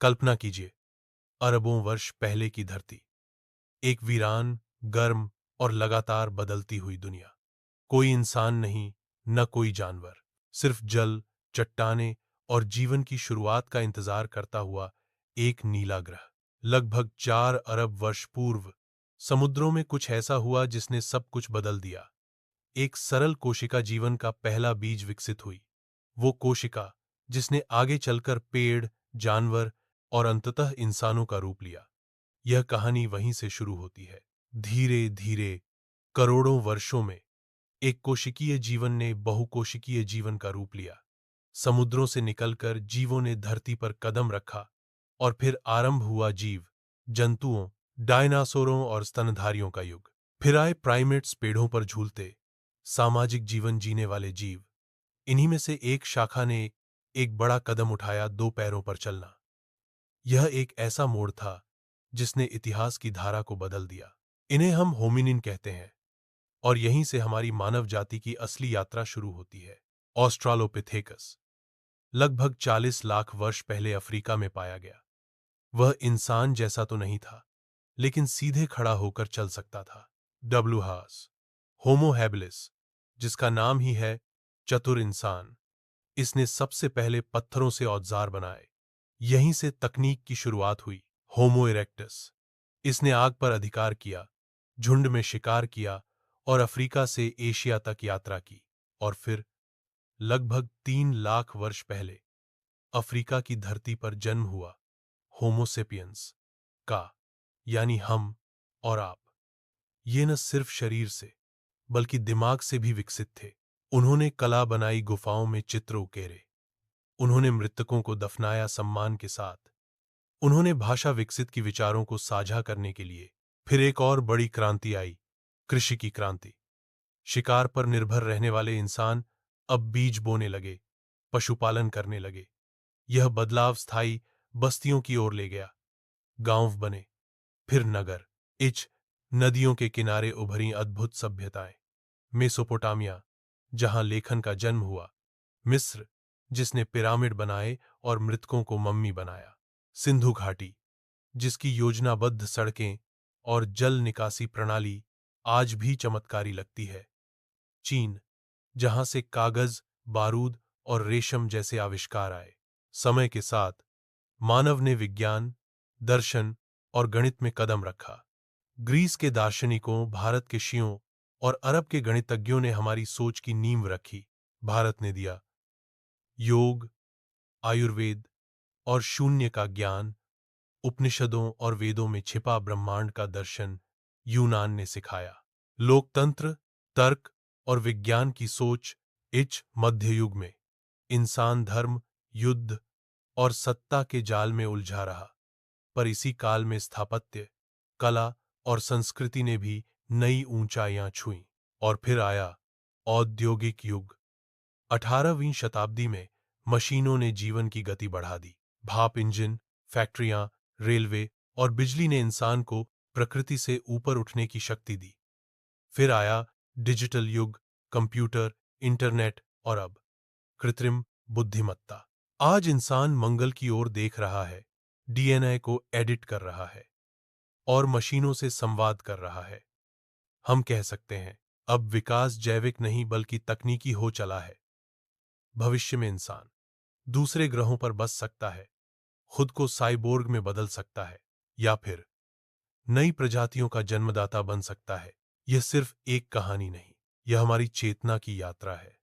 कल्पना कीजिए, अरबों वर्ष पहले की धरती, एक वीरान, गर्म और लगातार बदलती हुई दुनिया। कोई इंसान नहीं, न कोई जानवर, सिर्फ जल, चट्टानें और जीवन की शुरुआत का इंतजार करता हुआ एक नीला ग्रह। लगभग 4 अरब वर्ष पूर्व समुद्रों में कुछ ऐसा हुआ जिसने सब कुछ बदल दिया। एक सरल कोशिका जीवन का पहला बीज विकसित हुई। वो कोशिका जिसने आगे चलकर पेड़, जानवर और अंततः इंसानों का रूप लिया। यह कहानी वहीं से शुरू होती है। धीरे धीरे, करोड़ों वर्षों में, एक कोशिकीय जीवन ने बहुकोशिकीय जीवन का रूप लिया। समुद्रों से निकलकर जीवों ने धरती पर कदम रखा और फिर आरंभ हुआ जीव जंतुओं, डायनासोरों और स्तनधारियों का युग। फिर आए प्राइमेट्स, पेड़ों पर झूलते, सामाजिक जीवन जीने वाले जीव। इन्हीं में से एक शाखा ने एक बड़ा कदम उठाया, 2 पैरों पर चलना। यह एक ऐसा मोड़ था जिसने इतिहास की धारा को बदल दिया। इन्हें हम होमिनिन कहते हैं और यहीं से हमारी मानव जाति की असली यात्रा शुरू होती है। ऑस्ट्रालोपिथेकस लगभग 40 लाख वर्ष पहले अफ्रीका में पाया गया। वह इंसान जैसा तो नहीं था, लेकिन सीधे खड़ा होकर चल सकता था। डब्ल्यूहास होमो हैबिलिस, जिसका नाम ही है चतुर इंसान, इसने सबसे पहले पत्थरों से औजार बनाए। यहीं से तकनीक की शुरुआत हुई। होमो इरेक्टस, इसने आग पर अधिकार किया, झुंड में शिकार किया और अफ्रीका से एशिया तक यात्रा की। और फिर लगभग 3 लाख वर्ष पहले अफ्रीका की धरती पर जन्म हुआ होमोसेपियंस का, यानी हम और आप। ये न सिर्फ शरीर से बल्कि दिमाग से भी विकसित थे। उन्होंने कला बनाई, गुफाओं में चित्र उकेरे, उन्होंने मृतकों को दफनाया सम्मान के साथ, उन्होंने भाषा विकसित की विचारों को साझा करने के लिए। फिर एक और बड़ी क्रांति आई, कृषि की क्रांति। शिकार पर निर्भर रहने वाले इंसान अब बीज बोने लगे, पशुपालन करने लगे। यह बदलाव स्थायी बस्तियों की ओर ले गया। गांव बने, फिर नगर, इच नदियों के किनारे उभरी अद्भुत सभ्यताएं। मेसोपोटामिया, जहां लेखन का जन्म हुआ। मिस्र, जिसने पिरामिड बनाए और मृतकों को मम्मी बनाया। सिंधु घाटी, जिसकी योजनाबद्ध सड़कें और जल निकासी प्रणाली आज भी चमत्कारी लगती है। चीन, जहां से कागज, बारूद और रेशम जैसे आविष्कार आए। समय के साथ मानव ने विज्ञान, दर्शन और गणित में कदम रखा। ग्रीस के दार्शनिकों, भारत के ऋषियों और अरब के गणितज्ञों ने हमारी सोच की नींव रखी। भारत ने दिया योग, आयुर्वेद और शून्य का ज्ञान। उपनिषदों और वेदों में छिपा ब्रह्मांड का दर्शन यूनान ने सिखाया। लोकतंत्र, तर्क और विज्ञान की सोच इच मध्ययुग में। इंसान धर्म, युद्ध और सत्ता के जाल में उलझा रहा। पर इसी काल में स्थापत्य, कला और संस्कृति ने भी नई ऊंचाइयां छुईं। और फिर आया औद्योगिक युग। 18वीं शताब्दी में मशीनों ने जीवन की गति बढ़ा दी। भाप इंजन, फैक्ट्रियां, रेलवे और बिजली ने इंसान को प्रकृति से ऊपर उठने की शक्ति दी। फिर आया डिजिटल युग, कंप्यूटर, इंटरनेट और अब कृत्रिम बुद्धिमत्ता। आज इंसान मंगल की ओर देख रहा है, डीएनए को एडिट कर रहा है और मशीनों से संवाद कर रहा है। हम कह सकते हैं, अब विकास जैविक नहीं बल्कि तकनीकी हो चला है। भविष्य में इंसान दूसरे ग्रहों पर बस सकता है, खुद को साइबोर्ग में बदल सकता है, या फिर नई प्रजातियों का जन्मदाता बन सकता है। यह सिर्फ एक कहानी नहीं, यह हमारी चेतना की यात्रा है।